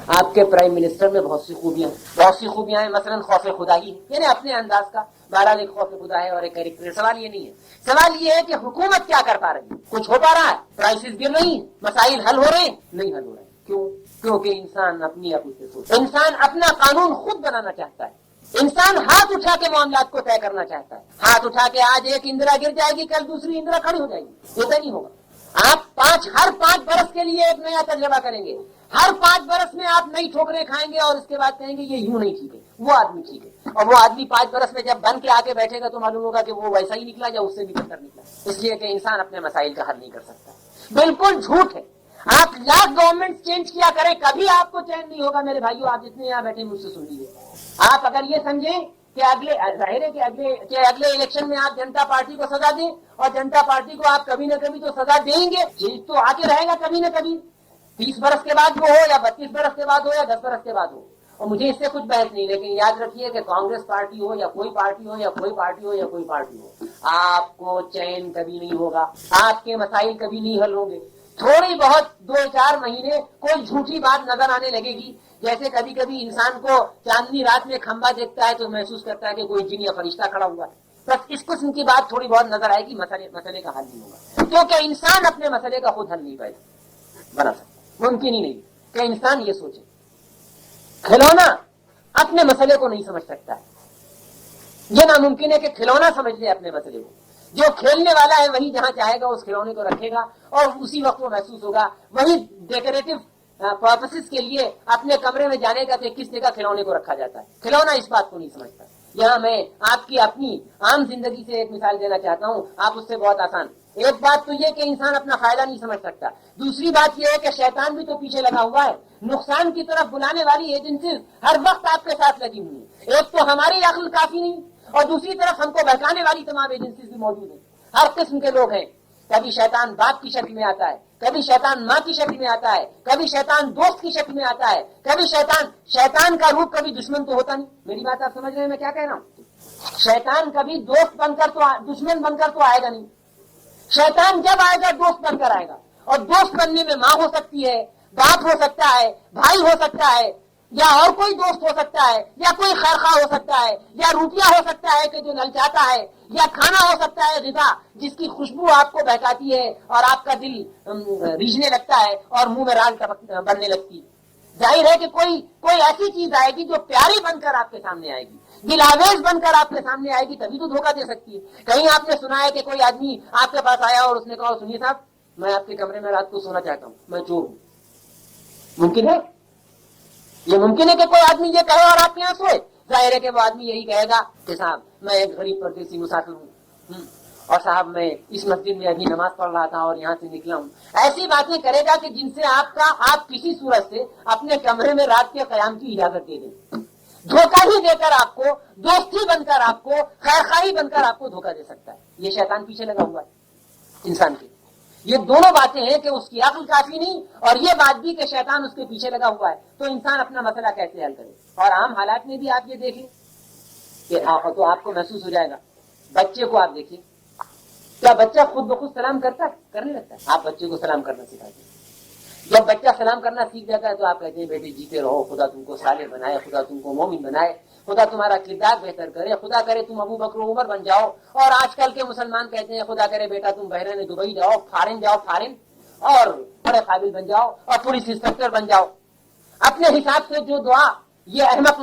آپ کے prime minister میں بہت سی خوبیاں ہیں، مثلا خوف خدا ہی ہے، یعنی اپنے انداز کا، بہرحال ایک خوف خدا ہے اور ایک کیریکٹر. سوال یہ نہیں ہے، سوال یہ ہے کہ حکومت کیا کر پا رہی ہے، کچھ ہو پا رہا ہے، کرائسس گر رہی ہے، مسائل حل ہو رہے ہیں؟ نہیں حل ہو رہے ہیں. کیوں؟ کیونکہ انسان اپنی سے سوچتا ہے، انسان اپنا قانون خود بنانا چاہتا ہے، انسان ہاتھ اٹھا کے معاملات کو طے کرنا چاہتا ہے. ہاتھ اٹھا کے آج ایک اندرا گر جائے گی، کل دوسری اندرا کھڑی ہو جائے گی، یہ تو نہیں ہوگا. آپ ہر 5 برس کے لیے ایک نیا تجربہ کریں گے، ہر 5 برس میں آپ نئی ٹھوکریں کھائیں گے اور اس کے بعد کہیں گے یہ یوں نہیں ٹھیک ہے، وہ آدمی ٹھیک ہے. اور وہ آدمی 5 برس میں جب بن کے آگے بیٹھے گا تو معلوم ہوگا کہ وہ ویسا ہی نکلا یا اس سے بھی بہتر نکلا. اس لیے کہ انسان اپنے مسائل کا حل نہیں کر سکتا. بالکل جھوٹ ہے. آپ لاکھ گورنمنٹ چینج کیا کریں، کبھی آپ کو چین نہیں ہوگا. میرے بھائیوں، آپ جتنے یہاں بیٹھے مجھ سے سن لیجیے. آپ اگر یہ سمجھیں کہ ظاہر ہے کہ اگلے الیکشن میں آپ جنتا پارٹی کو سزا دیں اور جنتا پارٹی کو آپ کبھی نہ کبھی تو سزا دیں گے، چینج تو آتے رہے گا کبھی نہ کبھی، 30 برس کے بعد وہ ہو یا 32 برس کے بعد ہو یا 10 برس کے بعد ہو. اور مجھے اس سے کچھ بحث نہیں، لیکن یاد رکھیے کہ کانگریس پارٹی ہو یا کوئی پارٹی ہو یا کوئی پارٹی ہو یا کوئی پارٹی ہو، آپ کو چین کبھی نہیں ہوگا، آپ کے مسائل کبھی نہیں حل ہوں گے. تھوڑی بہت 2-4 مہینے کوئی جھوٹی بات نظر آنے لگے گی، جیسے کبھی کبھی انسان کو چاندنی رات میں کھمبا دیکھتا ہے تو محسوس کرتا ہے کہ کوئی جن یا فرشتہ کھڑا ہوا ہے. بس اس قسم کی بات تھوڑی بہت نظر آئے گی، مسئلے کا حل نہیں ہوگا. کیونکہ انسان اپنے مسئلے کا خود حل نہیں بنا سکتا، ممکن ہی نہیں کہ انسان یہ سوچے. کھلونا اپنے مسئلے کو نہیں سمجھ سکتا ہے، یہ ناممکن ہے کہ کھلونا سمجھ لے اپنے مسئلے کو. جو کھیلنے والا ہے وہی جہاں چاہے گا اس کھلونے کو رکھے گا اور اسی وقت وہ محسوس ہوگا. وہی ڈیکوریٹو پرپسز کے لیے اپنے کمرے میں جانے کا کہ کس جگہ کھلونے کو رکھا جاتا ہے. کھلونا اس بات کو نہیں سمجھتا. یہاں میں آپ کی اپنی عام زندگی سے ایک مثال دینا چاہتا ہوں، آپ اس سے بہت آسان. ایک بات تو یہ کہ انسان اپنا فائدہ نہیں سمجھ سکتا، دوسری بات یہ ہے کہ شیطان بھی تو پیچھے لگا ہوا ہے. نقصان کی طرف بلانے والی ایجنسیز ہر وقت آپ کے ساتھ لگی ہوئی ہیں. ایک تو ہماری عقل کافی نہیں اور دوسری طرف ہم کو بہکانے والی تمام ایجنسیز بھی موجود ہیں. ہر قسم کے لوگ ہیں. کبھی شیطان باپ کی شکل میں آتا ہے، کبھی شیطان ماں کی شکل میں آتا ہے، کبھی شیطان دوست کی شکل میں آتا ہے، کبھی شیطان کا روپ کبھی دشمن تو ہوتا نہیں. میری بات آپ سمجھ رہے ہیں میں کیا کہہ رہا ہوں؟ شیطان کبھی دوست بن کر تو دشمن بن کر تو آئے گا نہیں. شیطان جب آئے گا دوست بن کر آئے گا، اور دوست بننے میں ماں ہو سکتی ہے، باپ ہو سکتا ہے، بھائی ہو سکتا ہے، یا اور کوئی دوست ہو سکتا ہے، یا کوئی خیرخواہ ہو سکتا ہے، یا روپیہ ہو سکتا ہے کہ جو للچاتا ہے، یا کھانا ہو سکتا ہے غذا جس کی خوشبو آپ کو بہکاتی ہے اور آپ کا دل ریجھنے لگتا ہے اور منہ میں رال بننے لگتی. ظاہر ہے کہ کوئی ایسی چیز آئے گی جو پیاری بن کر آپ کے سامنے آئے گی، دلاویز بن کر آپ کے سامنے آئے گی، تبھی تو دھوکہ دے سکتی ہے. کہیں آپ نے سنا ہے کہ کوئی آدمی آپ کے پاس آیا اور اس نے کہا سنیے صاحب میں آپ کے کمرے میں رات کو سونا چاہتا ہوں، میں چور ہوں؟ ممکن ہے؟ یہ ممکن ہے کہ کوئی آدمی یہ کہے اور آپ کے یہاں سوئے؟ ظاہر ہے کہ وہ آدمی یہی کہے گا کہ صاحب میں ایک غریب پردیسی مسافر ہوں اور صاحب میں اس مسجد میں ابھی نماز پڑھ رہا تھا اور یہاں سے نکلا ہوں. ایسی باتیں کرے گا کہ جن سے آپ کسی صورت سے اپنے کمرے میں رات کے قیام کی اجازت دے دیں. دھوکہ ہی دے کر آپ کو، دوستی بن کر آپ کو، خیرخواہی بن کر آپ کو دھوکہ دے سکتا ہے. یہ شیطان پیچھے لگا ہوا ہے انسان کے. یہ دونوں باتیں ہیں کہ اس کی عقل کافی نہیں اور یہ بات بھی کہ شیطان اس کے پیچھے لگا ہوا ہے. تو انسان اپنا مسئلہ کیسے حل کرے؟ اور عام حالات میں بھی آپ یہ دیکھیں کہ تو آپ کو محسوس ہو جائے گا. بچے کو آپ دیکھیں، کیا بچہ خود بخود سلام کرنے لگتا ہے؟ آپ بچے کو سلام کرنا سکھاتے ہیں. جب بچہ سلام کرنا سیکھ جاتا ہے تو آپ کہتے ہیں بیٹے جیتے رہو، خدا تم کو صالح بنائے، خدا تم کو مومن بنائے، خدا تمہارا کردار بہتر کرے، خدا کرے تم ابو بکر و عمر بن جاؤ. اور آج کل کے مسلمان کہتے ہیں خدا کرے بیٹا تم بحرین دبئی جاؤ، فارن جاؤ، اور بڑے قابل بن جاؤ اور پولیس انسپکٹر بن جاؤ. اپنے حساب سے جو دعا یہ احمق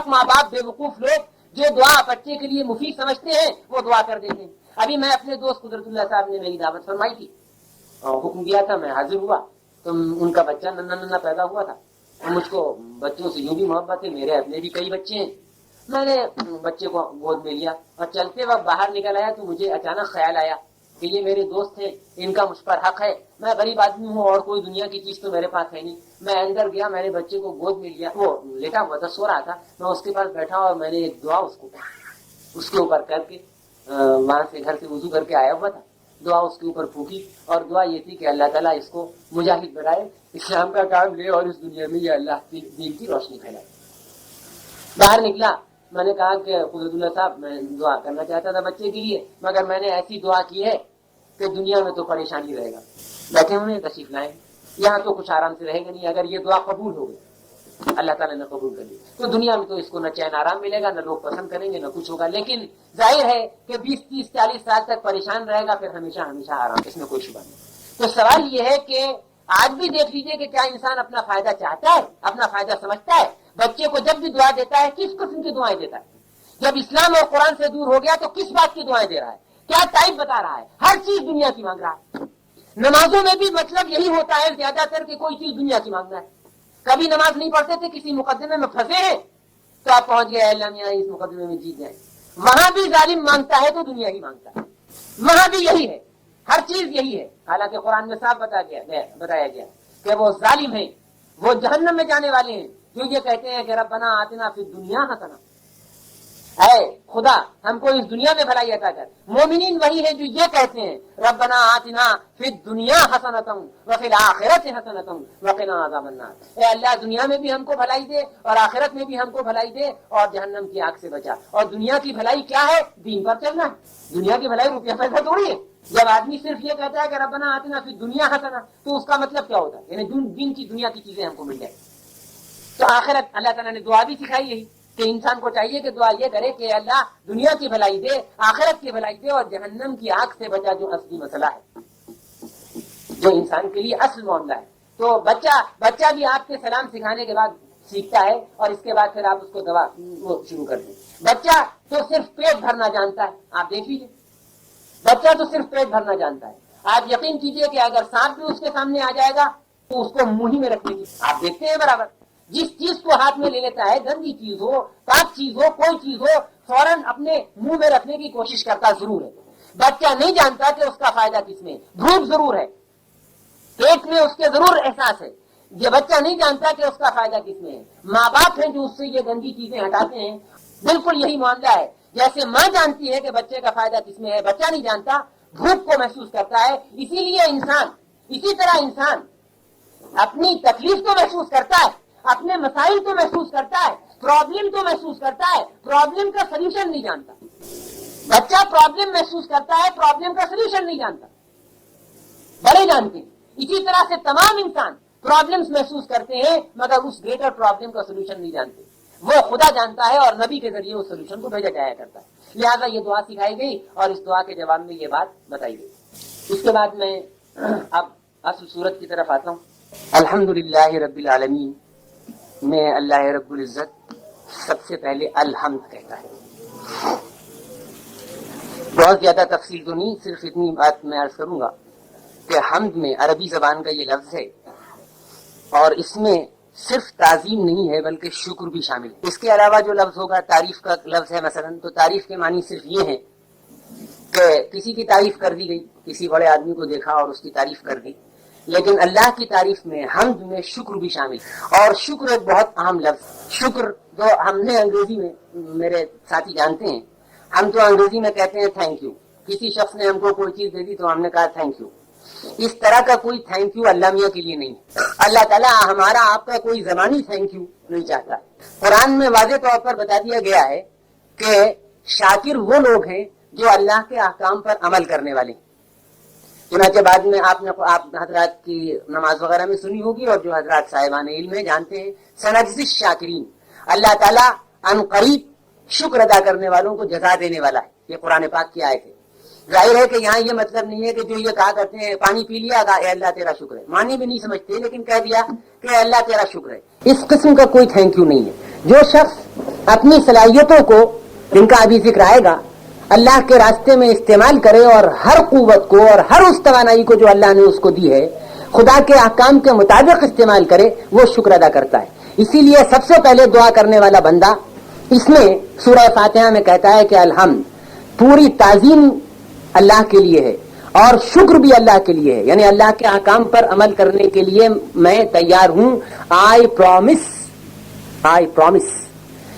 ماں باپ بے وقوف لوگ جو دعا بچے کے لیے مفید سمجھتے ہیں وہ دعا کر دیتے ہیں. ابھی میں اپنے دوست قدرت اللہ صاحب نے میری دعوت فرمائی تھی اور حکم دیا تھا، میں حاضر ہوا تو ان کا بچہ ننا پیدا ہوا تھا. مجھ کو بچوں سے یوں بھی محبت ہے، میرے اپنے بھی کئی بچے ہیں. میں نے بچے کو گود میں لیا اور چلتے وقت باہر نکل آیا تو مجھے اچانک خیال آیا کہ یہ میرے دوست ہیں، ان کا مجھ پر حق ہے. میں غریب آدمی ہوں اور کوئی دنیا کی چیز تو میرے پاس ہے نہیں. میں اندر گیا، میں نے بچے کو گود میں لیا، وہ لیٹا ہوا تھا، سو رہا تھا. میں اس کے پاس بیٹھا اور میں نے ایک دعا اس کے اوپر کر کے وہاں سے گھر سے وضو کر کے آیا ہوا تھا. دعا اس کے اوپر پھونکی اور دعا یہ تھی کہ اللہ تعالیٰ اس کو مجاہد بنائے، اسلام کا کام لے اور اس دنیا میں یہ اللہ کی دین کی روشنی پھیلائے. باہر نکلا، میں نے کہا کہ قدرت اللہ صاحب میں دعا کرنا چاہتا تھا بچے کے لیے، مگر میں نے ایسی دعا کی ہے کہ دنیا میں تو پریشانی رہے گا. بیٹھے ہوئے تشریف لائیں. یہاں تو کچھ آرام سے رہے گا نہیں. اگر یہ دعا قبول ہو گئی، اللہ تعالیٰ نے قبول کر لی، تو دنیا میں تو اس کو نہ چین آرام ملے گا، نہ لوگ پسند کریں گے، نہ کچھ ہوگا. لیکن ظاہر ہے کہ 20 30 40 سال تک پریشان رہے گا، پھر ہمیشہ ہمیشہ آرام، اس میں کوئی شبہ نہیں. تو سوال یہ ہے کہ آج بھی دیکھ لیجئے کہ کیا انسان اپنا فائدہ چاہتا ہے، اپنا فائدہ سمجھتا ہے؟ بچے کو جب بھی دعا دیتا ہے کس قسم کی دعائیں دیتا ہے؟ جب اسلام اور قرآن سے دور ہو گیا تو کس بات کی دعائیں دے رہا ہے؟ کیا ٹائپ بتا رہا ہے؟ ہر چیز دنیا کی مانگ رہا ہے. نمازوں میں بھی مطلب یہی ہوتا ہے زیادہ تر کہ کوئی چیز دنیا کی مانگنا ہے. کبھی نماز نہیں پڑھتے تھے، کسی مقدمے میں پھنسے ہیں تو آپ پہنچ گئے اللہ میاں اس مقدمے میں جیت جائیں. وہاں بھی ظالم مانگتا ہے تو دنیا ہی مانگتا ہے، وہاں بھی یہی ہے، ہر چیز یہی ہے. حالانکہ قرآن میں صاف بتایا گیا کہ وہ ظالم ہیں، وہ جہنم میں جانے والے ہیں جو یہ کہتے ہیں کہ ربنا آتنا فی الدنیا حسنہ، اے خدا ہم کو اس دنیا میں بھلائی عطا کر. مومنین وہی ہیں جو یہ کہتے ہیں ربنا آتنا فی الدنیا حسنۃ وفی الآخرۃ حسنۃ وقنا عذاب النار. اے اللہ دنیا میں بھی ہم کو بھلائی دے اور آخرت میں بھی ہم کو بھلائی دے اور جہنم کی آگ سے بچا. اور دنیا کی بھلائی کیا ہے؟ دین پر چلنا ہے. دنیا کی بھلائی روپیہ پیسہ تھوڑی ہے. جب آدمی صرف یہ کہتا ہے کہ ربنا آتنا فی الدنیا حسنہ تو اس کا مطلب کیا ہوتا ہے؟ یعنی دین کی دنیا کی چیزیں ہم کو مل جائیں. تو آخرت اللہ تعالیٰ نے دعا بھی سکھائی یہی کہ انسان کو چاہیے کہ دعا یہ کرے کہ اللہ دنیا کی بھلائی دے، آخرت کی بھلائی دے اور جہنم کی آگ سے بچا، جو اصلی مسئلہ ہے، جو انسان کے لیے اصل معاملہ ہے. تو بچہ بھی آپ کے سلام سکھانے کے بعد سیکھتا ہے اور اس کے بعد پھر آپ اس کو دوا وہ شروع کر دیں. بچہ تو صرف پیٹ بھرنا جانتا ہے. آپ دیکھ لیجیے، بچہ تو صرف پیٹ بھرنا جانتا ہے. آپ یقین کیجئے کہ اگر سانپ بھی اس کے سامنے آ جائے گا تو اس کو منہ ہی میں رکھنے کی، آپ دیکھتے ہیں برابر، جس چیز کو ہاتھ میں لے لیتا ہے، گندی چیز ہو، پاک چیز ہو، کوئی چیز ہو، فوراً اپنے منہ میں رکھنے کی کوشش کرتا ضرور ہے. بچہ نہیں جانتا کہ اس کا فائدہ کس میں. بھوک ضرور ہے، پیٹ میں اس کے ضرور احساس ہے. یہ بچہ نہیں جانتا کہ اس کا فائدہ کس میں ہے. ماں باپ ہیں جو اس سے یہ گندی چیزیں ہٹاتے ہیں. بالکل یہی معاملہ ہے. جیسے ماں جانتی ہے کہ بچے کا فائدہ کس میں ہے، بچہ نہیں جانتا، بھوک کو محسوس کرتا ہے. اسی طرح انسان اپنی تکلیف تو محسوس کرتا ہے، اپنے مسائل تو محسوس کرتا ہے، پرابلم تو محسوس کرتا ہے، پرابلم کا سلوشن نہیں جانتا. بچہ پرابلم محسوس کرتا ہے، پرابلم کا سلوشن نہیں جانتا. بڑے جانتے ہیں. اسی طرح سے تمام انسان پرابلمز محسوس کرتے ہیں مگر اس گریٹر پرابلم کا سلوشن نہیں جانتے. وہ خدا جانتا ہے اور نبی کے ذریعے اس سلوشن کو بھیجا جایا کرتا ہے. لہذا یہ دعا سکھائی گئی اور اس دعا کے جواب میں یہ بات بتائی گئی. اس کے بعد میں اب اصل صورت کی طرف آتا ہوں. الحمدللہ رب العالمین میں اللہ رب العزت سب سے پہلے الحمد کہتا ہے. بہت زیادہ تفصیل تو نہیں، صرف اتنی بات میں عرض کروں گا کہ حمد میں عربی زبان کا یہ لفظ ہے اور اس میں صرف تعظیم نہیں ہے بلکہ شکر بھی شامل ہے. اس کے علاوہ جو لفظ ہوگا تعریف کا لفظ ہے مثلا، تو تعریف کے معنی صرف یہ ہے کہ کسی کی تعریف کر دی گئی، کسی بڑے آدمی کو دیکھا اور اس کی تعریف کر دی. لیکن اللہ کی تعریف میں حمد میں شکر بھی شامل ہے. اور شکر ایک بہت اہم لفظ. شکر جو ہم نے انگریزی میں، میرے ساتھی جانتے ہیں، ہم تو انگریزی میں کہتے ہیں تھینک یو. کسی شخص نے ہم کو کوئی چیز دے دی تو ہم نے کہا تھینک یو. اس طرح کا کوئی تھینک یو اللہ میاں کے لیے نہیں. اللہ تعالیٰ ہمارا آپ کا کوئی زمانی تھینک یو نہیں چاہتا. قرآن میں واضح طور پر بتا دیا گیا ہے کہ شاکر وہ لوگ ہیں جو اللہ کے احکام پر عمل کرنے والے. چنانچہ بعد میں آپ حضرات کی نماز وغیرہ میں سنی ہوگی اور جو حضرات صاحبان علم ہیں جانتے ہیں، سنجزی الشاکرین، اللہ تعالیٰ ان قریب شکر ادا کرنے والوں کو جزا دینے والا ہے. یہ قرآن پاک کی آیت ہے. ظاہر ہے کہ یہاں یہ مطلب نہیں ہے کہ جو یہ کہا کرتے ہیں پانی پی لیا اے اللہ تیرا شکر ہے، معنی بھی نہیں سمجھتے لیکن کہہ دیا کہ اے اللہ تیرا شکر ہے. اس قسم کا کوئی تھینک یو نہیں ہے. جو شخص اپنی صلاحیتوں کو، جن کا ابھی ذکر آئے گا، اللہ کے راستے میں استعمال کرے اور ہر قوت کو اور ہر اس توانائی کو جو اللہ نے اس کو دی ہے خدا کے احکام کے مطابق استعمال کرے، وہ شکر ادا کرتا ہے. اسی لیے سب سے پہلے دعا کرنے والا بندہ اس میں سورہ فاتحہ میں کہتا ہے کہ الحمد، پوری تعظیم اللہ کے لیے ہے اور شکر بھی اللہ کے لیے ہے. یعنی اللہ کے احکام پر عمل کرنے کے لیے میں تیار ہوں. آئی پرومس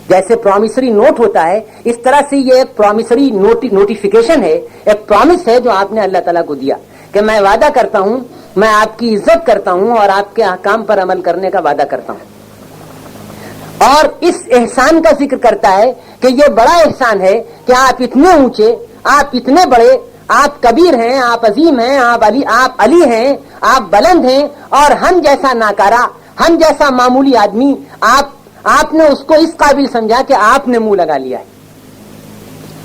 جیسے پرومسری نوٹ ہوتا ہے، اس طرح سے یہ ایک پرومسری نوٹیفیکیشن ہے، ایک پرومس ہے جو آپ نے اللہ تعالیٰ کو دیا کہ میں وعدہ کرتا ہوں، میں آپ کی عزت کرتا ہوں اور آپ کے احکام پر عمل کرنے کا وعدہ کرتا ہوں. اور اس احسان کا ذکر کرتا ہے کہ یہ بڑا احسان ہے کہ آپ اتنے اونچے، آپ اتنے بڑے، آپ کبیر ہیں، آپ عظیم ہیں، آپ علی ہیں، آپ بلند ہیں، اور ہم جیسا ناکارہ، ہم جیسا معمولی آدمی آپ نے اس کو اس قابل سمجھا کہ آپ نے منہ لگا لیا ہے،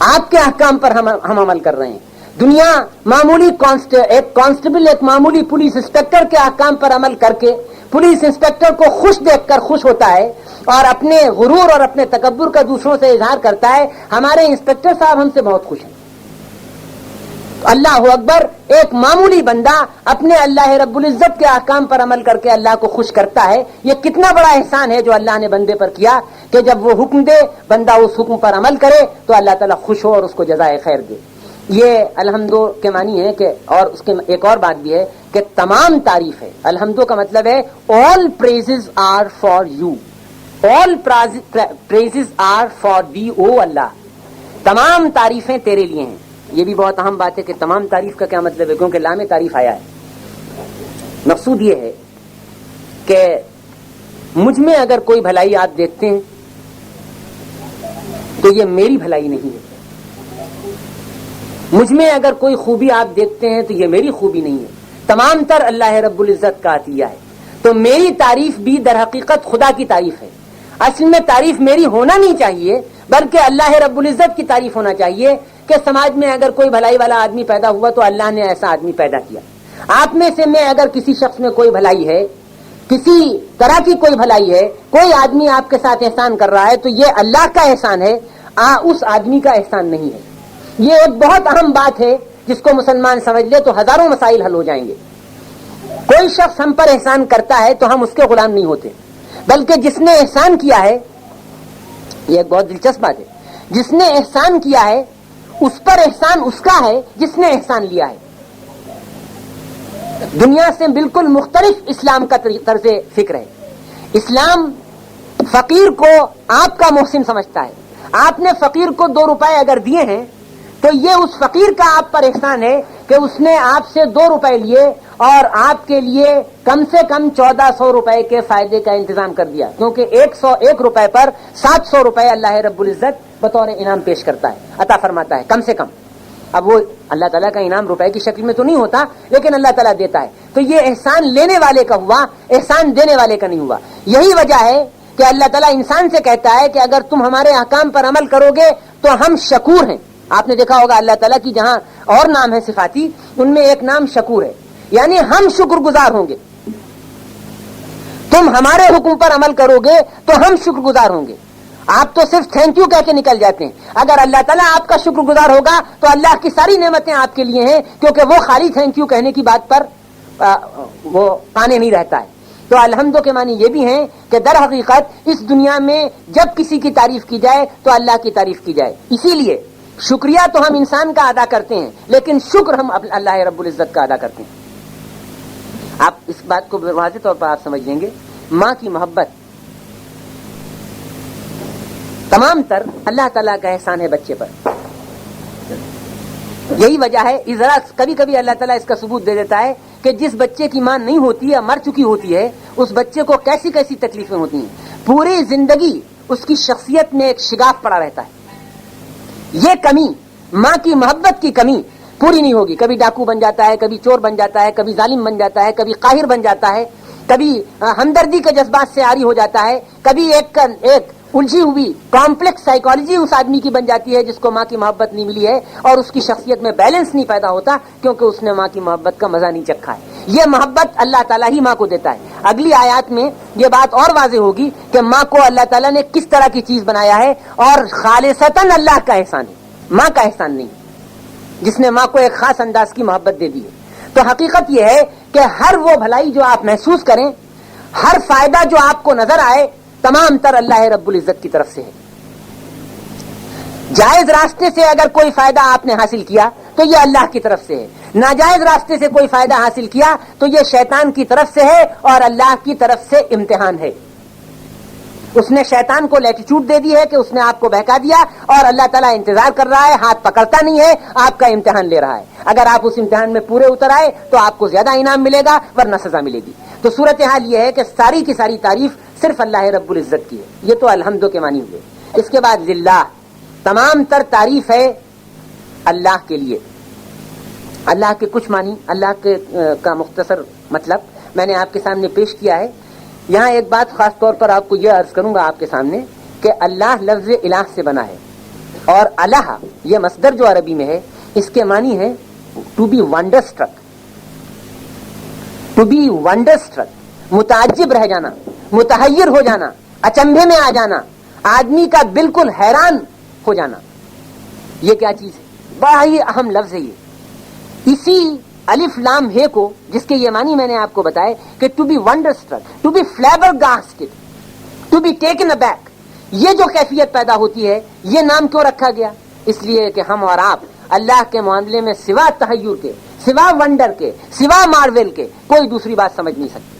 آپ کے احکام پر ہم عمل کر رہے ہیں. دنیا معمولی ایک کانسٹیبل، ایک معمولی پولیس انسپیکٹر کے احکام پر عمل کر کے پولیس انسپیکٹر کو خوش دیکھ کر خوش ہوتا ہے اور اپنے غرور اور اپنے تکبر کا دوسروں سے اظہار کرتا ہے. ہمارے انسپیکٹر صاحب ہم سے بہت خوش ہیں. اللہ اکبر، ایک معمولی بندہ اپنے اللہ رب العزت کے احکام پر عمل کر کے اللہ کو خوش کرتا ہے. یہ کتنا بڑا احسان ہے جو اللہ نے بندے پر کیا کہ جب وہ حکم دے بندہ اس حکم پر عمل کرے تو اللہ تعالیٰ خوش ہو اور اس کو جزائے خیر دے. یہ الحمدو کے معنی ہے کہ، اور اس کے ایک اور بات بھی ہے کہ تمام تعریف ہے. الحمدو کا مطلب ہے all praises are for you, all praises are for thee o اللہ، تمام تعریفیں تیرے لیے ہیں. یہ بھی بہت اہم بات ہے کہ تمام تعریف کا کیا مطلب ہے، کیونکہ لام تعریف آیا ہے. مقصود یہ ہے کہ مجھ میں اگر کوئی بھلائی آپ دیکھتے ہیں تو یہ میری بھلائی نہیں ہے، مجھ میں اگر کوئی خوبی آپ دیکھتے ہیں تو یہ میری خوبی نہیں ہے، تمام تر اللہ رب العزت کا عطیہ ہے. تو میری تعریف بھی در حقیقت خدا کی تعریف ہے. اصل میں تعریف میری ہونا نہیں چاہیے بلکہ اللہ رب العزت کی تعریف ہونا چاہیے کہ سماج میں اگر کوئی بھلائی والا آدمی پیدا ہوا تو اللہ نے ایسا آدمی پیدا کیا. آپ میں سے میں اگر کسی شخص میں کوئی بھلائی ہے، کسی طرح کی کوئی بھلائی ہے، کوئی آدمی آپ کے ساتھ احسان کر رہا ہے تو یہ اللہ کا احسان ہے، اس آدمی کا احسان نہیں ہے. یہ ایک بہت اہم بات ہے جس کو مسلمان سمجھ لے تو ہزاروں مسائل حل ہو جائیں گے. کوئی شخص ہم پر احسان کرتا ہے تو ہم اس کے غلام نہیں ہوتے، بلکہ جس نے احسان کیا ہے، یہ ایک بہت دلچسپ بات ہے، جس نے احسان کیا ہے اس پر احسان اس کا ہے جس نے احسان لیا ہے. دنیا سے بالکل مختلف اسلام کا طرز فکر ہے. اسلام فقیر کو آپ کا محسن سمجھتا ہے. آپ نے فقیر کو 2 روپے اگر دیے ہیں تو یہ اس فقیر کا آپ پر احسان ہے کہ اس نے آپ سے 2 روپے لیے اور آپ کے لیے کم سے کم 1400 روپے کے فائدے کا انتظام کر دیا، کیونکہ 101 روپے پر 700 روپے اللہ رب العزت بطور انعام پیش کرتا ہے، عطا فرماتا ہے کم سے کم. اب وہ اللہ تعالیٰ کا انعام روپے کی شکل میں تو نہیں ہوتا لیکن اللہ تعالیٰ دیتا ہے. تو یہ احسان لینے والے کا ہوا، احسان دینے والے کا نہیں ہوا. یہی وجہ ہے کہ اللہ تعالیٰ انسان سے کہتا ہے کہ اگر تم ہمارے احکام پر عمل کرو گے تو ہم شکور ہیں. آپ نے دیکھا ہوگا اللہ تعالیٰ کی جہاں اور نام ہے صفاتی، ان میں ایک نام شکور ہے، یعنی ہم شکر گزار ہوں گے. تم ہمارے حکم پر عمل کرو گے تو ہم شکر گزار ہوں گے. آپ تو صرف تھینک یو کہہ کے نکل جاتے ہیں. اگر اللہ تعالیٰ آپ کا شکر گزار ہوگا تو اللہ کی ساری نعمتیں آپ کے لیے ہیں، کیونکہ وہ خالی تھینک یو کہنے کی بات پر وہ پانے نہیں رہتا ہے. تو الحمدو کے معنی یہ بھی ہیں کہ در حقیقت اس دنیا میں جب کسی کی تعریف کی جائے تو اللہ کی تعریف کی جائے. اسی لیے شکریہ تو ہم انسان کا ادا کرتے ہیں لیکن شکر ہم اللہ رب العزت کا ادا کرتے ہیں. آپ اس بات کو واضح طور پر آپ سمجھ لیں گے. ماں کی محبت تمام تر اللہ تعالیٰ کا احسان ہے بچے پر. یہی وجہ ہے ذرا کبھی کبھی اللہ تعالیٰ اس کا ثبوت دے دیتا ہے کہ جس بچے کی ماں نہیں ہوتی یا مر چکی ہوتی ہے اس بچے کو کیسی کیسی تکلیفیں ہوتی ہیں. پوری زندگی اس کی شخصیت میں ایک شگاف پڑا رہتا ہے. یہ کمی، ماں کی محبت کی کمی پوری نہیں ہوگی. کبھی ڈاکو بن جاتا ہے، کبھی چور بن جاتا ہے، کبھی ظالم بن جاتا ہے، کبھی قاہر بن جاتا ہے، کبھی ہمدردی کے جذبات سے عاری ہو جاتا ہے، کبھی ایک الجھی ہوئی کمپلیکس سائیکالوجی اس آدمی کی بن جاتی ہے جس کو ماں کی محبت نہیں ملی ہے اور اس کی شخصیت میں بیلنس نہیں پیدا ہوتا کیونکہ اس نے ماں کی محبت کا مزہ نہیں چکھا ہے. یہ محبت اللہ تعالیٰ ہی ماں کو دیتا ہے. اگلی آیات میں یہ بات اور واضح ہوگی کہ ماں کو اللہ تعالیٰ نے کس طرح کی چیز بنایا ہے اور خالصتاً اللہ کا احسان ہے، ماں کا احسان نہیں، جس نے ماں کو ایک خاص انداز کی محبت دے دی ہے. تو حقیقت یہ ہے کہ ہر وہ بھلائی جو آپ محسوس کریں، ہر فائدہ جو آپ کو نظر آئے، تمام تر اللہ رب العزت کی طرف سے ہے. جائز راستے سے اگر کوئی فائدہ آپ نے حاصل کیا تو یہ اللہ کی طرف سے ہے. ناجائز راستے سے کوئی فائدہ حاصل کیا تو یہ شیطان کی طرف سے ہے اور اللہ کی طرف سے امتحان ہے. اس نے شیطان کو لیٹیچیوڈ دے دی ہے کہ اس نے آپ کو بہکا دیا اور اللہ تعالیٰ انتظار کر رہا ہے، ہاتھ پکڑتا نہیں ہے، آپ کا امتحان لے رہا ہے. اگر آپ اس امتحان میں پورے اتر آئے تو آپ کو زیادہ انعام ملے گا ورنہ سزا ملے گی. تو صورتحال یہ ہے کہ ساری کی ساری تعریف صرف اللہ رب العزت کی ہے. یہ تو الحمدو کے معنی ہوئے. اس کے بعد للہ، تمام تر تعریف ہے اللہ کے لیے. اللہ کے کچھ معنی، اللہ کے کا مختصر مطلب میں نے آپ کے سامنے پیش کیا ہے. یہاں ایک بات خاص طور پر آپ کو یہ عرض کروں گا آپ کے سامنے کہ اللہ لفظ الہ سے بنا ہے، اور الہ یہ مصدر جو عربی میں ہے اس کے معنی ہے to be wonderstruck, to be wonderstruck, متعجب رہ جانا، متحیر ہو جانا، اچنبھے میں آ جانا، آدمی کا بالکل حیران ہو جانا. یہ کیا چیز ہے؟ بڑا ہی اہم لفظ ہے یہ. اسی الف لام ہے کو جس کے یہ معنی میں نے آپ کو بتائے کہ to be wonderstruck, to be flabbergasted, to be taken aback, یہ جو کیفیت پیدا ہوتی ہے یہ نام کیوں رکھا گیا؟ اس لیے کہ ہم اور آپ اللہ کے معاملے میں سوا تحیر کے، سوا ونڈر کے، سوا مارول کے کوئی دوسری بات سمجھ نہیں سکتے.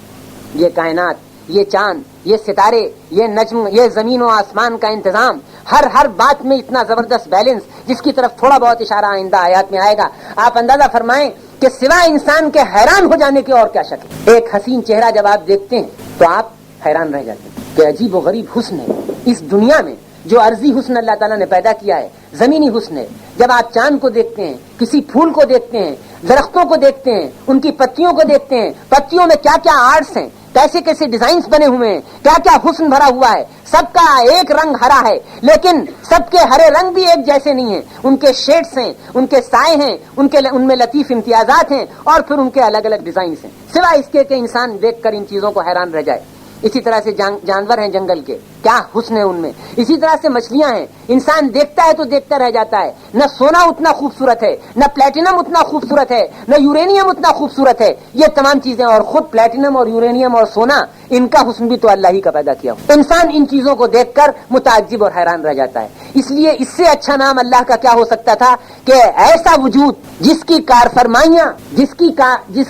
یہ کائنات، یہ چاند، یہ ستارے، یہ نجم، یہ زمین و آسمان کا انتظام، ہر بات میں اتنا زبردست بیلنس جس کی طرف تھوڑا بہت اشارہ آئندہ آیات میں آئے گا. آپ اندازہ فرمائیں کہ سوا انسان کے حیران ہو جانے کے اور کیا شکل. ایک حسین چہرہ جب آپ دیکھتے ہیں تو آپ حیران رہ جاتے ہیں کہ عجیب و غریب حسن ہے اس دنیا میں. جو عرضی حسن اللہ تعالیٰ نے پیدا کیا ہے زمینی حسن ہے. جب آپ چاند کو دیکھتے ہیں، کسی پھول کو دیکھتے ہیں، درختوں کو دیکھتے ہیں، ان کی پتیوں کو دیکھتے ہیں، پتیوں میں کیا کیا آرٹس ہیں، کیسے کیسے ڈیزائنز بنے ہوئے ہیں، کیا کیا حسن بھرا ہوا ہے. سب کا ایک رنگ ہرا ہے لیکن سب کے ہرے رنگ بھی ایک جیسے نہیں ہیں. ان کے شیڈز ہیں، ان کے سائے ہیں، ان میں لطیف امتیازات ہیں، اور پھر ان کے الگ الگ ڈیزائنز ہیں. سوائے اس کے کہ انسان دیکھ کر ان چیزوں کو حیران رہ جائے. اسی طرح سے جانور ہیں جنگل کے، کیا حسن ہے ان میں. اسی طرح سے مچھلیاں ہیں، انسان دیکھتا ہے تو دیکھتا رہ جاتا ہے. نہ سونا اتنا خوبصورت ہے، نہ پلیٹینم اتنا خوبصورت ہے، نہ یورینیم اتنا خوبصورت ہے. یہ تمام چیزیں، اور خود پلیٹینم اور یورینیم اور سونا، ان کا حسن بھی تو اللہ ہی کا پیدا کیا ہو. انسان ان چیزوں کو دیکھ کر متعجب اور حیران رہ جاتا ہے. اس لیے اس سے اچھا نام اللہ کا کیا ہو سکتا تھا کہ ایسا وجود جس کی کار فرمائیاں، جس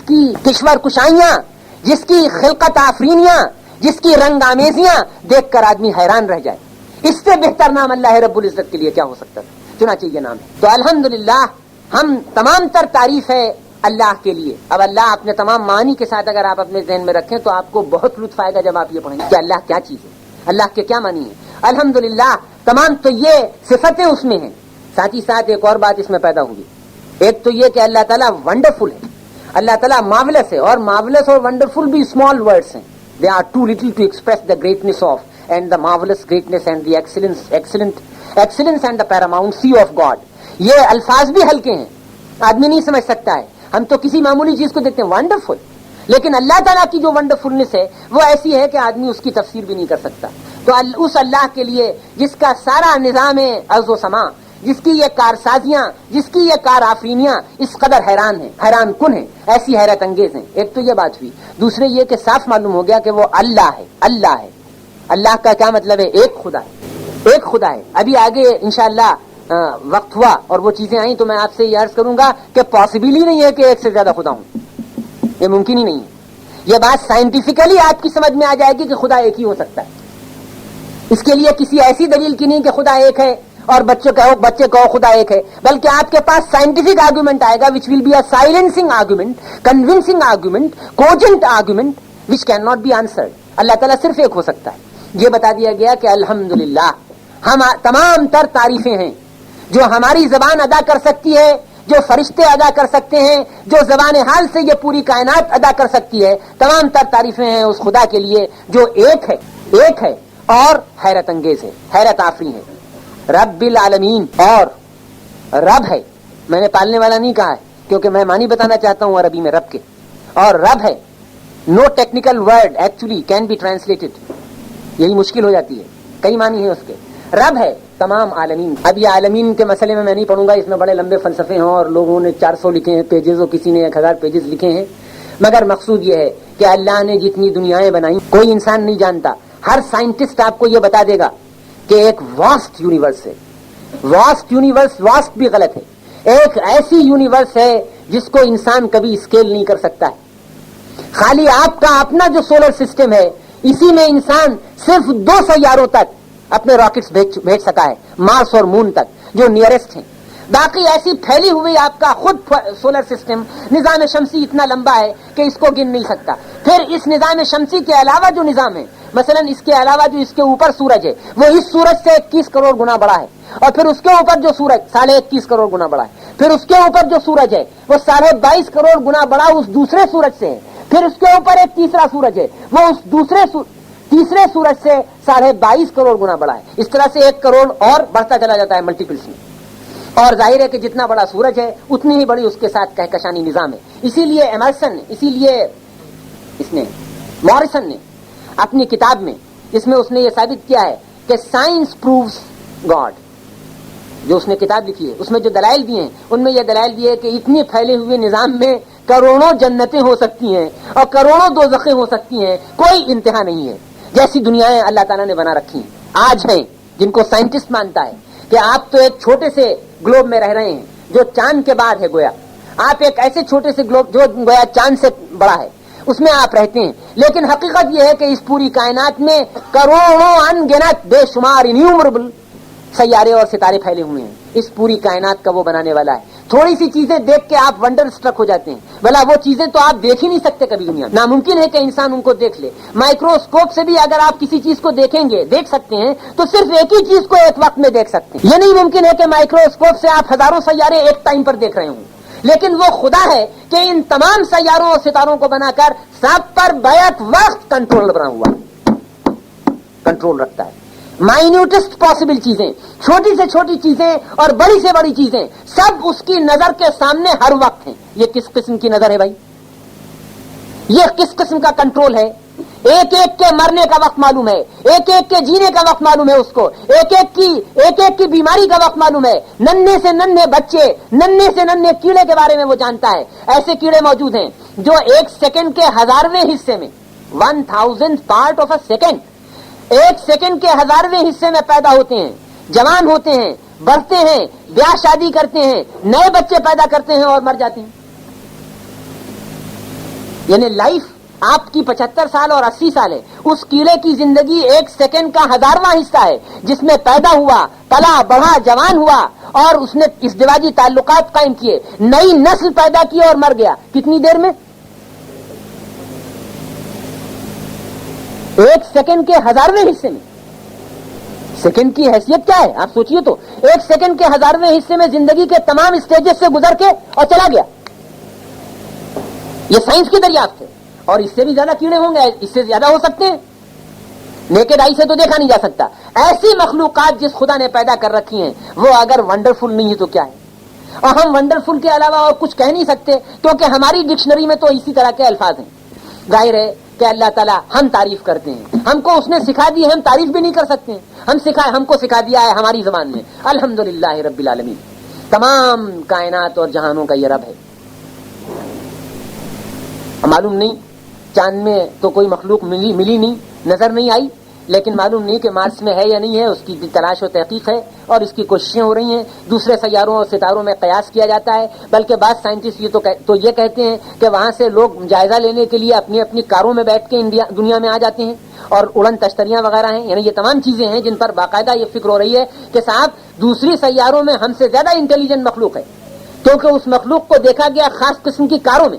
کی کشور کشائیاں، جس کی خلقت آفرینیاں، جس کی رنگ آمیزیاں دیکھ کر آدمی حیران رہ جائے. اس سے بہتر نام اللہ رب العزت کے لیے کیا ہو سکتا تھا. چنانچہ یہ نام ہے. تو الحمدللہ ہم تمام تر تعریف ہے اللہ کے لیے. اب اللہ اپنے تمام معنی کے ساتھ اگر آپ اپنے ذہن میں رکھیں تو آپ کو بہت لطف آئے گا جب آپ یہ پڑھیں گے کہ اللہ کیا چیز ہے، اللہ کے کیا معنی ہے. الحمدللہ تمام تو یہ صفتیں اس میں ہیں. ساتھ ہی ساتھ ایک اور بات اس میں پیدا ہوگی. ایک تو یہ کہ اللہ تعالیٰ ونڈرفل ہے، اللہ تعالیٰ مارولس ہے. اور مارولس اور ونڈرفل بھی اسمال ورڈس ہیں. They are too little to express the greatness of and the marvelous greatness and the excellence and the paramountcy of God. یہ الفاظ بھی ہلکے ہیں، آدمی نہیں سمجھ سکتا ہے. ہم تو کسی معمولی چیز کو دیکھتے ہیں ونڈرفل، لیکن اللہ تعالیٰ کی جو ونڈرفلنس ہے وہ ایسی ہے کہ آدمی اس کی تفسیر بھی نہیں کر سکتا. تو اس اللہ کے لیے جس کا سارا نظام ارض و سما، جس کی یہ کارسازیاں، جس کی یہ کار آفرینیاں اس قدر حیران کن ہیں، ایسی حیرت انگیز ہیں. ایک تو یہ بات ہوئی. دوسرے یہ کہ صاف معلوم ہو گیا کہ وہ اللہ ہے. اللہ کا کیا مطلب ہے؟ ایک خدا ہے. ابھی آگے انشاءاللہ وقت ہوا اور وہ چیزیں آئیں تو میں آپ سے یہ عرض کروں گا کہ پاسبل ہی نہیں ہے کہ ایک سے زیادہ خدا ہوں. یہ ممکن ہی نہیں ہے. یہ بات سائنٹیفکلی آپ کی سمجھ میں آ جائے گی کہ خدا ایک ہی ہو سکتا ہے. اس کے لیے کسی ایسی دلیل کی نہیں کہ خدا ایک ہے اور بچے کہو خدا ایک ہے، بلکہ آپ کے پاس سائنٹیفک آرگومنٹ آئے گا which will be a silencing argument, convincing argument, cogent argument which cannot be answered. اللہ تعالیٰ صرف ایک ہو سکتا ہے. یہ بتا دیا گیا کہ الحمدللہ ہم تمام تر تعریفیں ہیں جو ہماری زبان ادا کر سکتی ہے، جو فرشتے ادا کر سکتے ہیں، جو زبان حال سے یہ پوری کائنات ادا کر سکتی ہے. تمام تر تعریفیں ہیں اس خدا کے لیے جو ایک ہے اور حیرت انگیز ہے، حیرت آفرین ہے. رب العالمین، اور رب ہے. میں نے پالنے والا نہیں کہا ہے کیونکہ میں معنی بتانا چاہتا ہوں عربی میں رب کے. اور رب ہے. No technical word actually can be translated. یہی مشکل ہو جاتی ہے، کئی معنی ہیں اس کے. رب ہے تمام عالمین. اب یہ عالمین کے مسئلے میں نہیں پڑھوں گا، اس میں بڑے لمبے فلسفے ہیں اور لوگوں نے 400 لکھے ہیں پیجز اور کسی نے 1000 پیجز لکھے ہیں. مگر مقصود یہ ہے کہ اللہ نے جتنی دنیایں بنائی کوئی انسان نہیں جانتا. ہر سائنٹسٹ آپ کو یہ بتا دے گا کہ ایک واسٹ یونیورس ہے. واسٹ بھی غلط ہے. ایک ایسی یونیورس ہے جس کو انسان کبھی اسکیل نہیں کر سکتا ہے. خالی آپ کا اپنا جو سولر سسٹم ہے اسی میں انسان صرف 2 سیاروں تک اپنے راکٹس بھیج سکا ہے، مارس اور مون تک جو نیئرسٹ ہیں. باقی ایسی پھیلی ہوئی آپ کا خود سولر سسٹم نظام شمسی اتنا لمبا ہے کہ اس کو گن نہیں سکتا. پھر اس نظام شمسی کے علاوہ جو نظام ہے، مثلا اس کے علاوہ جو اس کے اوپر سورج ہے وہ اس سورج سے 21 کروڑ گنا بڑا ہے، اور پھر اس کے اوپر جو سورج 21.5 کروڑ گنا بڑا ہے. پھر اس کے اوپر جو سورج ہے وہ 22.5 کروڑ گنا بڑا اس دوسرے سورج سے ہے، پھر اس کے اوپر ایک تیسرا سورج ہے وہ اس تیسرے سورج سے 22.5 کروڑ گنا بڑا ہے. اس طرح سے 1 کروڑ اور بڑھتا چلا جاتا ہے ملٹیپلس میں. اور ظاہر ہے کہ جتنا بڑا سورج ہے اتنی ہی بڑی اس کے ساتھ کہکشانی نظام ہے. اسی لیے موریسن نے اپنی کتاب میں اس میں اس نے یہ ثابت کیا ہے کہ سائنس پرووز گاڈ. جو اس نے کتاب لکھی ہے اس میں جو دلائل دیے ہیں ان میں یہ دلائل دیے کہ اتنے پھیلے ہوئے نظام میں کروڑوں جنتیں ہو سکتی ہیں اور کروڑوں دوزخیں ہو سکتی ہیں، کوئی انتہا نہیں ہے. جیسی دنیایں اللہ تعالیٰ نے بنا رکھی ہیں آج ہیں، جن کو سائنٹسٹ مانتا ہے کہ آپ تو ایک چھوٹے سے گلوب میں رہ رہے ہیں جو چاند کے بعد ہے، گویا آپ ایک ایسے چھوٹے سے گلوب جو گویا چاند سے بڑا ہے اس میں آپ رہتے ہیں، لیکن حقیقت یہ ہے کہ اس پوری کائنات میں کروڑوں ان گنت بے شمار انیومریبل سیارے اور ستارے پھیلے ہوئے ہیں. اس پوری کائنات کا وہ بنانے والا ہے. تھوڑی سی چیزیں دیکھ کے آپ ونڈر اسٹرک ہو جاتے ہیں، بھلا وہ چیزیں تو آپ دیکھ ہی نہیں سکتے کبھی دنیا میں. ناممکن ہے کہ انسان ان کو دیکھ لے. مائکروسکوپ سے بھی اگر آپ کسی چیز کو دیکھ سکتے ہیں تو صرف ایک ہی چیز کو ایک وقت میں دیکھ سکتے ہیں. یہ نہیں ممکن ہے کہ مائکروسکوپ سے آپ ہزاروں سیارے ایک ٹائم پر دیکھ رہے ہوں، لیکن وہ خدا ہے کہ ان تمام سیاروں اور ستاروں کو بنا کر سب پر بیک وقت کنٹرول بنا ہوا کنٹرول رکھتا ہے. مائنیوٹسٹ پاسبل چیزیں، چھوٹی سے چھوٹی چیزیں اور بڑی سے بڑی چیزیں سب اس کی نظر کے سامنے ہر وقت ہیں. یہ کس قسم کی نظر ہے بھائی؟ یہ کس قسم کا کنٹرول ہے؟ ایک ایک کے مرنے کا وقت معلوم ہے، ایک ایک کے جینے کا وقت معلوم ہے اس کو، ایک ایک کی بیماری کا وقت معلوم ہے. ننھے سے ننھے بچے، ننھے سے ننھے کیڑے کے بارے میں وہ جانتا ہے. ایسے کیڑے موجود ہیں جو 1 سیکنڈ کے 1000ویں حصے میں 1000 part of a second 1 second کے 1000ویں حصے میں پیدا ہوتے ہیں، جوان ہوتے ہیں، بڑھتے ہیں، بیاہ شادی کرتے ہیں، نئے بچے پیدا کرتے ہیں اور مر جاتے ہیں. یعنی لائف آپ کی 75 سال اور 80 سال ہے، اس کیڑے کی زندگی 1 سیکنڈ کا 1000واں حصہ ہے، جس میں پیدا ہوا، پلا بڑھا، جوان ہوا اور اس نے ازدواجی تعلقات قائم کیے، نئی نسل پیدا کی اور مر گیا. کتنی دیر میں؟ 1 سیکنڈ کے 1000ویں حصے میں. سیکنڈ کی حیثیت کیا ہے آپ سوچئے تو. 1 سیکنڈ کے 1000ویں حصے میں زندگی کے تمام اسٹیجز سے گزر کے اور چلا گیا. یہ سائنس کی دریافت ہے. اور اس سے بھی زیادہ کیڑے ہوں گے، اس سے زیادہ ہو سکتے ہیں، نیکڈ آئی سے تو دیکھا نہیں جا سکتا. ایسی مخلوقات جس خدا نے پیدا کر رکھی ہیں وہ اگر ونڈرفل نہیں ہے تو کیا ہے؟ اور ہم ونڈرفل کے علاوہ اور کچھ کہہ نہیں سکتے کیونکہ ہماری ڈکشنری میں تو اسی طرح کے الفاظ ہیں. ظاہر ہے کہ اللہ تعالیٰ ہم تعریف کرتے ہیں، ہم کو اس نے سکھا دی ہے، ہم تعریف بھی نہیں کر سکتے ہیں. ہم کو سکھا دیا ہے ہماری زبان میں الحمدللہ رب العالمین. تمام کائنات اور جہانوں کا یہ رب ہے. معلوم نہیں چاند میں تو کوئی مخلوق ملی نہیں، نظر نہیں آئی، لیکن معلوم نہیں کہ مارس میں ہے یا نہیں ہے، اس کی تلاش و تحقیق ہے اور اس کی کوششیں ہو رہی ہیں. دوسرے سیاروں اور ستاروں میں قیاس کیا جاتا ہے، بلکہ بعض سائنٹسٹ یہ کہتے ہیں کہ وہاں سے لوگ جائزہ لینے کے لیے اپنی اپنی کاروں میں بیٹھ کے دنیا میں آ جاتے ہیں اور اڑن تشتریاں وغیرہ ہیں. یعنی یہ تمام چیزیں ہیں جن پر باقاعدہ یہ فکر ہو رہی ہے کہ صاحب دوسری سیاروں میں ہم سے زیادہ انٹیلیجنٹ مخلوق ہے، کیونکہ اس مخلوق کو دیکھا گیا خاص قسم کی کاروں میں،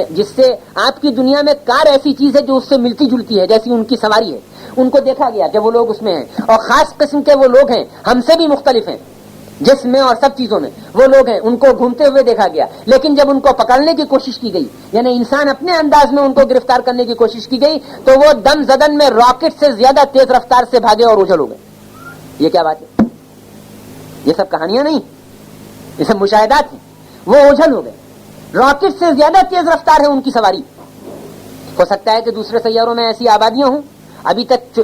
جس سے آپ کی دنیا میں کار ایسی چیز ہے جو اس سے ملتی جلتی ہے، جیسی ان کی سواری ہے. ان کو دیکھا گیا کہ وہ لوگ اس میں ہیں اور خاص قسم کے وہ لوگ ہیں، ہم سے بھی مختلف ہیں جسم میں اور سب چیزوں میں وہ لوگ ہیں، ان کو گھومتے ہوئے دیکھا گیا. لیکن جب ان کو پکڑنے کی کوشش کی گئی، یعنی انسان اپنے انداز میں ان کو گرفتار کرنے کی کوشش کی گئی، تو وہ دم زدن میں راکٹ سے زیادہ تیز رفتار سے بھاگے اور اجھل ہو گئے. یہ کیا بات ہے؟ یہ سب کہانیاں نہیں، یہ سب مشاہدات ہیں. وہ اجھل ہو گئے، راکٹ سے زیادہ تیز رفتار ہے ان کی سواری. ہو سکتا ہے کہ دوسرے سیاروں میں ایسی آبادیاں ہوں ابھی تک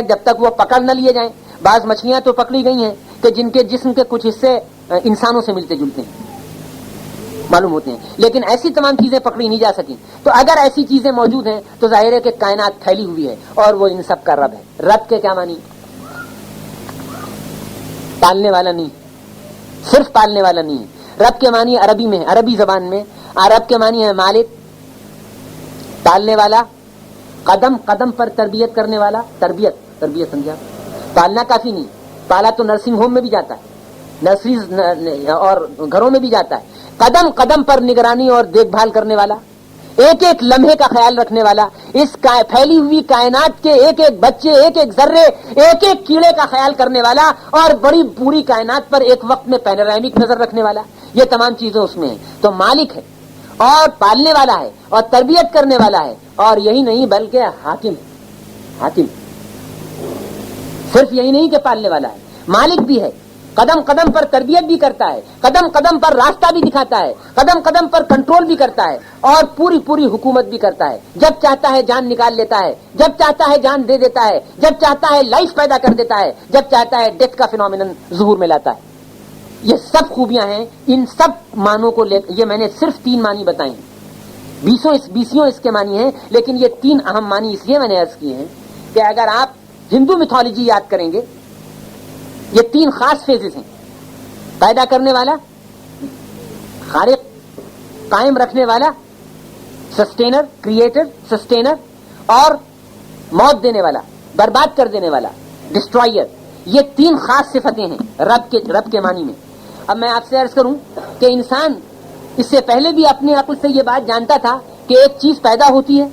جب تک وہ پکڑ نہ لیے جائیں. بعض مچھلیاں تو پکڑی گئی ہیں کہ جن کے جسم کے کچھ حصے انسانوں سے ملتے جلتے ہیں، معلوم ہوتے ہیں، لیکن ایسی تمام چیزیں پکڑی نہیں جا سکیں. تو اگر ایسی چیزیں موجود ہیں تو ظاہر ہے کہ کائنات پھیلی ہوئی ہے اور وہ ان سب کا رب ہے. رب کے کیا معنی؟ پالنے والا نہیں، صرف پالنے والا نہیں ہے. رب کے معنی عربی میں، عربی زبان میں رب کے معنی ہے مالک، پالنے والا، قدم قدم پر تربیت کرنے والا. تربیت سمجھا؟ پالنا کافی نہیں، پالا تو نرسنگ ہوم میں بھی جاتا ہے، نرسریز اور گھروں میں بھی جاتا ہے. قدم قدم پر نگرانی اور دیکھ بھال کرنے والا، ایک ایک لمحے کا خیال رکھنے والا، اس پھیلی ہوئی کائنات کے ایک ایک بچے، ایک ایک ذرے، ایک ایک کیڑے کا خیال کرنے والا، اور بڑی پوری کائنات پر ایک وقت میں پینورامک نظر رکھنے والا، یہ تمام چیزیں اس میں ہیں. تو مالک ہے اور پالنے والا ہے اور تربیت کرنے والا ہے، اور یہی نہیں بلکہ حاکم صرف یہی نہیں کہ پالنے والا ہے، مالک بھی ہے، قدم قدم پر تربیت بھی کرتا ہے، قدم قدم پر راستہ بھی دکھاتا ہے، قدم قدم پر کنٹرول بھی کرتا ہے، اور پوری پوری حکومت بھی کرتا ہے. جب چاہتا ہے جان نکال لیتا ہے، جب چاہتا ہے جان دے دیتا ہے، جب چاہتا ہے لائف پیدا کر دیتا ہے، جب چاہتا ہے ڈیتھ کا فینومینن ظہور میں لاتا ہے. یہ سب خوبیاں ہیں. ان سب معنوں کو یہ میں نے صرف 3 معنی بتائے ہیں، بیسوں اس کے معنی ہیں، لیکن یہ 3 اہم معنی اس لیے میں نے عرض کیے ہیں کہ اگر آپ ہندو میتھولوجی یاد کریں گے، یہ 3 خاص فیزز ہیں: پیدا کرنے والا، خالق، قائم رکھنے والا، سسٹینر، کریٹر، سسٹینر، اور موت دینے والا، برباد کر دینے والا، ڈسٹرائر. یہ 3 خاص صفتیں ہیں رب کے معنی میں. اب میں آپ سے عرض کروں کہ انسان اس سے پہلے بھی اپنے عقل سے یہ بات جانتا تھا کہ ایک چیز پیدا ہوتی ہے،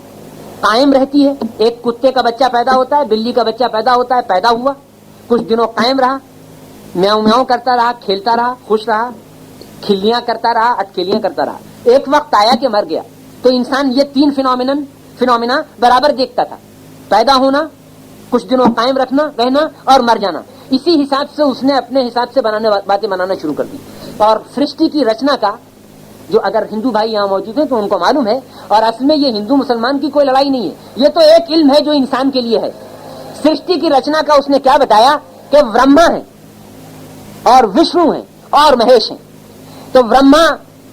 قائم رہتی ہے. ایک کتے کا بچہ پیدا ہوتا ہے، بلی کا بچہ پیدا ہوتا ہے، پیدا ہوا، کچھ دنوں قائم رہا، میاؤں میاؤں کرتا رہا، کھیلتا رہا، خوش رہا، کھلیاں کرتا رہا، اٹکلیاں کرتا رہا. ایک وقت آیا کہ مر گیا. تو انسان یہ 3 فینومینا برابر دیکھتا تھا: پیدا ہونا، کچھ دنوں قائم رہنا اور مر جانا. اسی حساب سے اس نے اپنے حساب سے باتیں بنانا شروع کر دی. اور سرشٹی کی رچنا کا جو اگر ہندو بھائی یہاں موجود ہیں تو ان کو معلوم ہے، اور اصل میں یہ ہندو مسلمان کی کوئی لڑائی نہیں ہے، یہ تو ایک علم ہے جو انسان کے لیے ہے. سرشٹی کی رچنا کا اس نے کیا بتایا کہ برہما ہے اور وشنو ہیں اور مہیش ہیں. تو برہما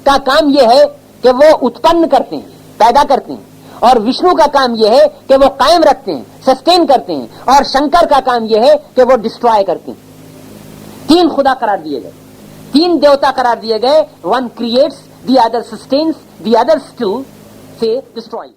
کا کام یہ ہے کہ وہ اتپن کرتے ہیں، پیدا کرتے ہیں، اور وشنو کا کام یہ ہے کہ وہ قائم رکھتے ہیں، سسٹین کرتے ہیں، اور شنکر کا کام یہ ہے کہ وہ ڈسٹرائے کرتے ہیں. 3 خدا قرار دیے گئے، 3 دیوتا قرار دیے گئے. One creates, the other sustenance, the other still say destroys.